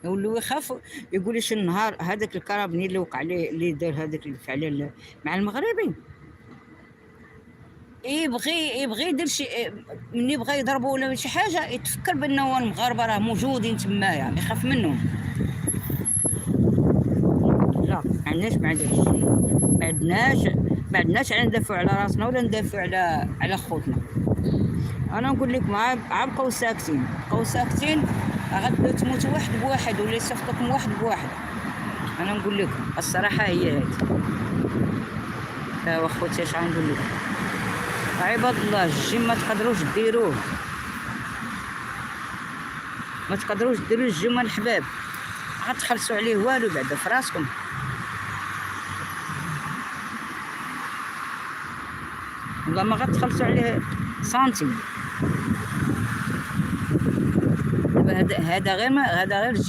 يوليو يخاف، يقول شي النهار هذاك الكرابني اللي وقع عليه، اللي دار هذاك الفعل مع المغربي، يبغي يدير شي، ملي بغا يضربو ولا شي حاجه يتفكر بان هو المغاربه راه موجودين تمايا، يخاف منهم. لا ما عندناش، ما عندناش على ندافعوا على راسنا ولا ندافعوا على خوتنا. انا نقول لك بقاو ساكتين، غتبداو تموتوا واحد بواحد ولا يصيفطوكم واحد بواحد. انا نقول لكم الصراحه هي هذه. واخوتي اش غنقول لكم، عباد الله الجيم ما تقدروش ديروه، ما تقدروش ديروا الجيم الحباب، غتخلصوا عليه والو بعدا في راسكم. والله ما غتخلصوا عليه سنتيم. دابا هذا غير